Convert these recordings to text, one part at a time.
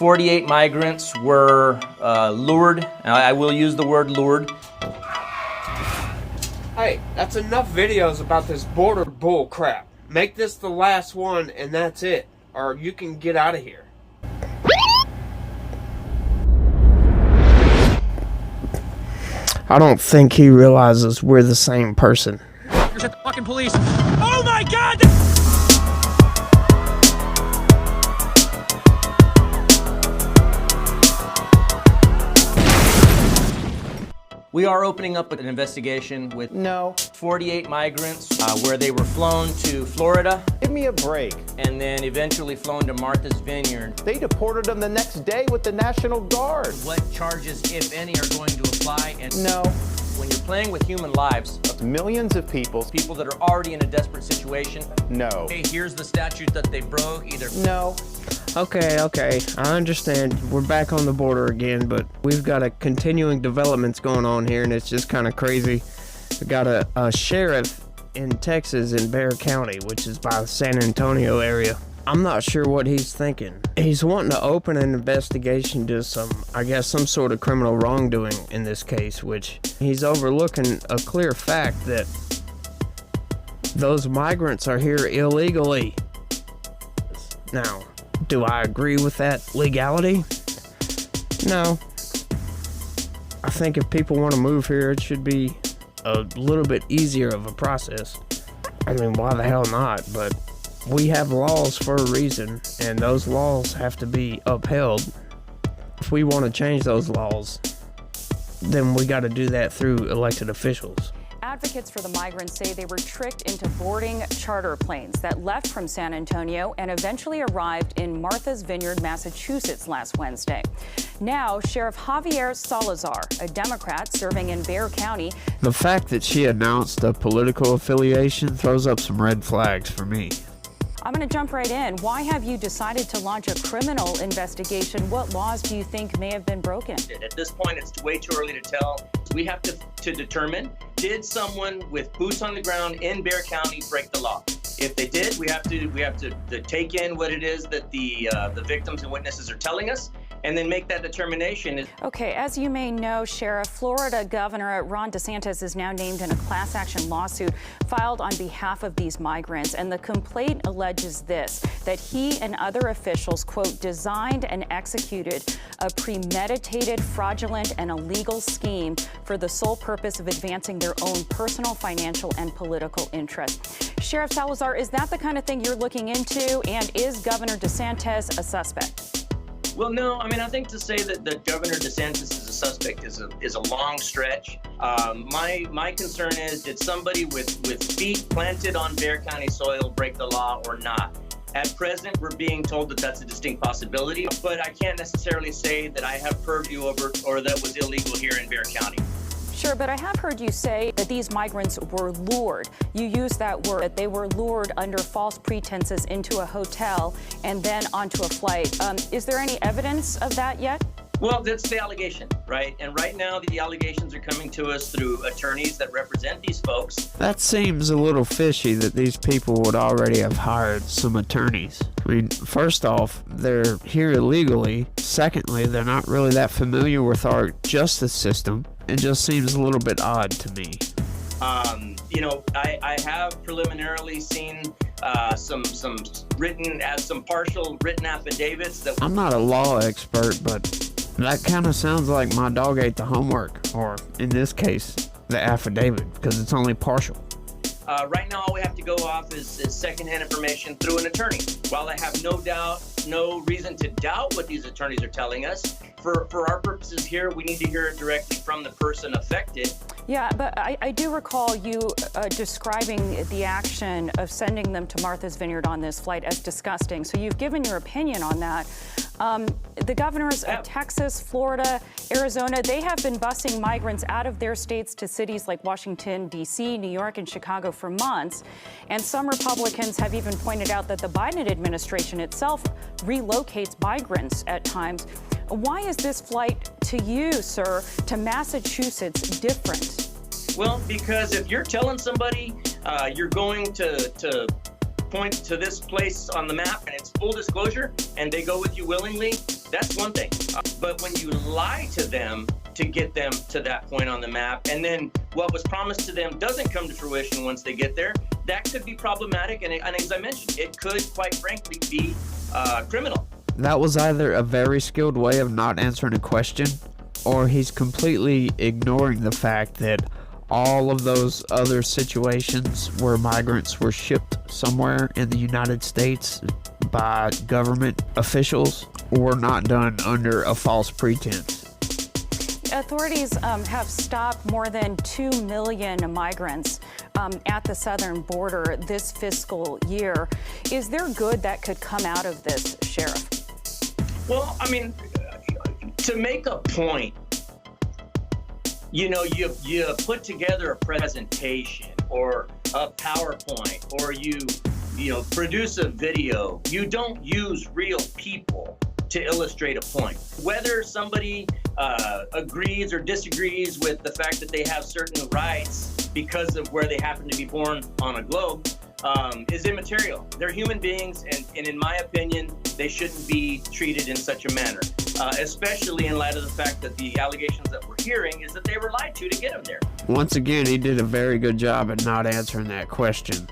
48 migrants were lured. I will use the word lured. Hey, that's enough videos about this border bull crap. Make this the last one and that's it. Or you can get out of here. I don't think he realizes we're the same person. You're the fucking police. Oh my God! We are opening up an investigation with 48 migrants where they were flown to Florida. Give me a break. And then eventually flown to Martha's Vineyard. They deported them the next day with the National Guard. What charges, if any, are going to apply? And No. when you're playing with human lives, Millions of people. people that are already in a desperate situation, No. hey, here's the statute that they broke, either No. Okay, I understand. We're back on the border again, but we've got a continuing developments going on here, and it's just kind of crazy. We got a sheriff in Texas in Bexar County, which is by the San Antonio area. I'm not sure what he's thinking. He's wanting to open an investigation to some sort of criminal wrongdoing in this case, which he's overlooking a clear fact that those migrants are here illegally. Now, do I agree with that legality? No. I think if people want to move here, it should be a little bit easier of a process. I mean, why the hell not? But we have laws for a reason, and those laws have to be upheld. If we want to change those laws, then we got to do that through elected officials. Advocates for the migrants say they were tricked into boarding charter planes that left from San Antonio and eventually arrived in Martha's Vineyard, Massachusetts last Wednesday. Now, Sheriff Javier Salazar, a Democrat serving in Bexar County. The fact that she announced a political affiliation throws up some red flags for me. I'm going to jump right in. Why have you decided to launch a criminal investigation? What laws do you think may have been broken? At this point, it's way too early to tell. We have to determine, did someone with boots on the ground in Bexar County break the law? If they did, we have to take in what it is that the victims and witnesses are telling us, and then make that determination. Okay, as you may know, Sheriff, Florida Governor Ron DeSantis is now named in a class action lawsuit filed on behalf of these migrants. And the complaint alleges that he and other officials, quote, designed and executed a premeditated, fraudulent, and illegal scheme for the sole purpose of advancing their own personal, financial, and political interests. Sheriff Salazar, is that the kind of thing you're looking into? And is Governor DeSantis a suspect? Well, no. I mean, I think to say that Governor DeSantis is a suspect is a long stretch. My concern is, did somebody with feet planted on Bexar County soil break the law or not? At present, we're being told that that's a distinct possibility, but I can't necessarily say that I have purview over or that was illegal here in Bexar County. Sure, but I have heard you say that these migrants were lured. You used that word, that they were lured under false pretenses into a hotel and then onto a flight. Is there any evidence of that yet? Well, that's the allegation, right? And right now, the allegations are coming to us through attorneys that represent these folks. That seems a little fishy that these people would already have hired some attorneys. I mean, first off, they're here illegally. Secondly, they're not really that familiar with our justice system. It just seems a little bit odd to me. I have preliminarily seen some partial written affidavits that... I'm not a law expert, but that kind of sounds like my dog ate the homework, or in this case, the affidavit, because it's only partial. Right now, all we have to go off is secondhand information through an attorney. While I have no reason to doubt what these attorneys are telling us, for our purposes here, we need to hear it directly from the person affected. Yeah, but I do recall you describing the action of sending them to Martha's Vineyard on this flight as disgusting. So you've given your opinion on that. The governors of Texas, Florida, Arizona, they have been busing migrants out of their states to cities like Washington, D.C., New York, and Chicago for months. And some Republicans have even pointed out that the Biden administration itself relocates migrants at times. Why is this flight to you, sir, to Massachusetts different? Well, because if you're telling somebody you're going to point to this place on the map and it's full disclosure and they go with you willingly, that's one thing. But when you lie to them to get them to that point on the map, and then what was promised to them doesn't come to fruition once they get there, that could be problematic. And as I mentioned, it could, quite frankly, be criminal. That was either a very skilled way of not answering a question, or he's completely ignoring the fact that all of those other situations where migrants were shipped somewhere in the United States by government officials were not done under a false pretense. Authorities have stopped more than 2 million migrants at the southern border this fiscal year. Is there good that could come out of this, Sheriff? Well, I mean, to make a point, you know, you put together a presentation or a PowerPoint, or you know, produce a video. You don't use real people to illustrate a point. Whether somebody agrees or disagrees with the fact that they have certain rights because of where they happen to be born on a globe is immaterial. They're human beings, and in my opinion, they shouldn't be treated in such a manner, especially in light of the fact that the allegations that we're hearing is that they were lied to get them there. Once again, he did a very good job at not answering that question.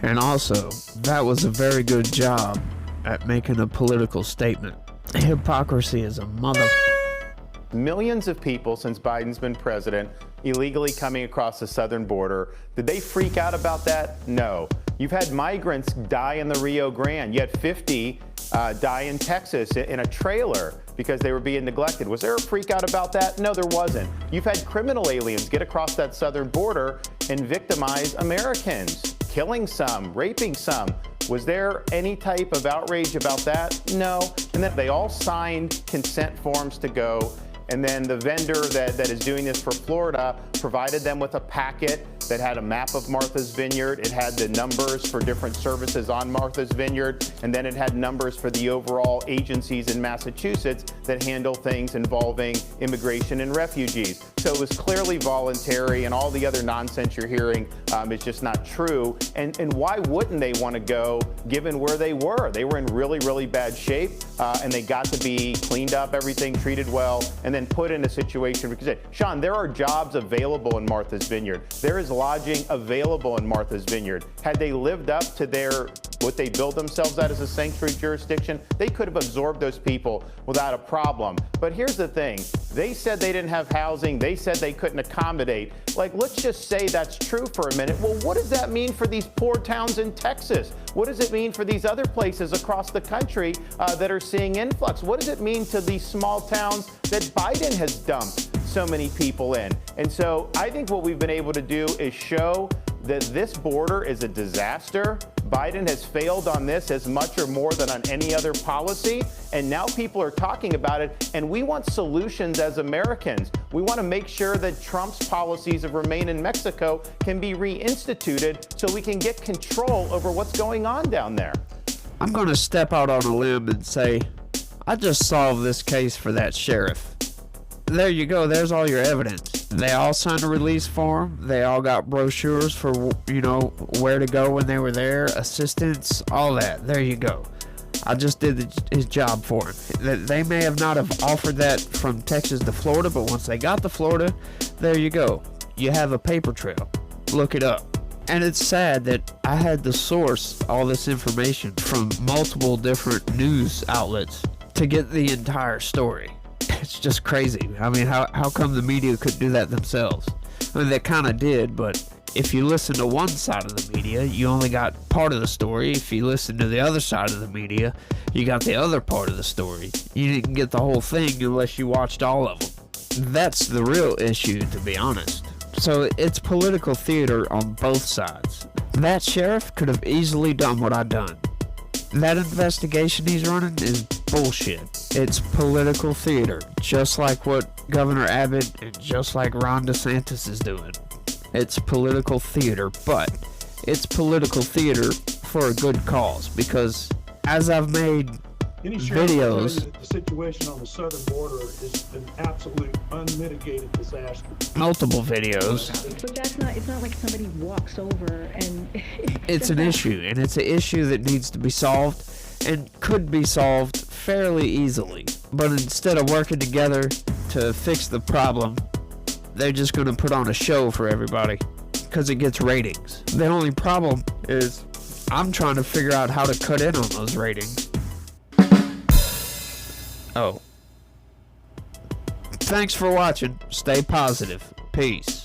And also, that was a very good job at making a political statement. Hypocrisy is a mother... Millions of people since Biden's been president illegally coming across the southern border. Did they freak out about that? No. You've had migrants die in the Rio Grande. You had 50 die in Texas in a trailer because they were being neglected. Was there a freak out about that? No, there wasn't. You've had criminal aliens get across that southern border and victimize Americans, killing some, raping some. Was there any type of outrage about that? No. And then they all signed consent forms to go. And then the vendor that is doing this for Florida provided them with a packet that had a map of Martha's Vineyard. It had the numbers for different services on Martha's Vineyard, and then it had numbers for the overall agencies in Massachusetts that handle things involving immigration and refugees. So it was clearly voluntary, and all the other nonsense you're hearing is just not true. And why wouldn't they want to go, given where they were? They were in really, really bad shape, and they got to be cleaned up, everything treated well, and then put in a situation. Because, Sean, there are jobs available in Martha's Vineyard. There is lodging available in Martha's Vineyard. Had they lived up to what they build themselves at as a sanctuary jurisdiction, they could have absorbed those people without a problem. But here's the thing. They said they didn't have housing. They said they couldn't accommodate. Like, let's just say that's true for a minute. Well, what does that mean for these poor towns in Texas? What does it mean for these other places across the country that are seeing influx? What does it mean to these small towns that Biden has dumped so many people in? And so I think what we've been able to do is show that this border is a disaster. Biden has failed on this as much or more than on any other policy. And now people are talking about it. And we want solutions as Americans. We want to make sure that Trump's policies of remain in Mexico can be reinstituted so we can get control over what's going on down there. I'm going to step out on a limb and say, I just solved this case for that sheriff. There you go. There's all your evidence. They all signed a release form. They all got brochures for, where to go when they were there, assistance, all that. There you go. I just did his job for him. They may have not have offered that from Texas to Florida, but once they got to Florida, there you go. You have a paper trail. Look it up. And it's sad that I had to source all this information from multiple different news outlets to get the entire story. It's just crazy. I mean, how come the media couldn't do that themselves? I mean, they kind of did, but if you listen to one side of the media, you only got part of the story. If you listen to the other side of the media, you got the other part of the story. You didn't get the whole thing unless you watched all of them. That's the real issue, to be honest. So it's political theater on both sides. That sheriff could have easily done what I done. That investigation he's running is bullshit. It's political theater, just like what Governor Abbott and just like Ron DeSantis is doing. It's political theater, but it's political theater for a good cause, because as I've made videos, the situation on the southern border is an absolute unmitigated disaster. Multiple videos. But it's not like somebody walks over and it's an issue, and it's an issue that needs to be solved and could be solved fairly easily. But instead of working together to fix the problem, they're just going to put on a show for everybody because it gets ratings. The only problem is I'm trying to figure out how to cut in on those ratings. Oh. Thanks for watching. Stay positive. Peace.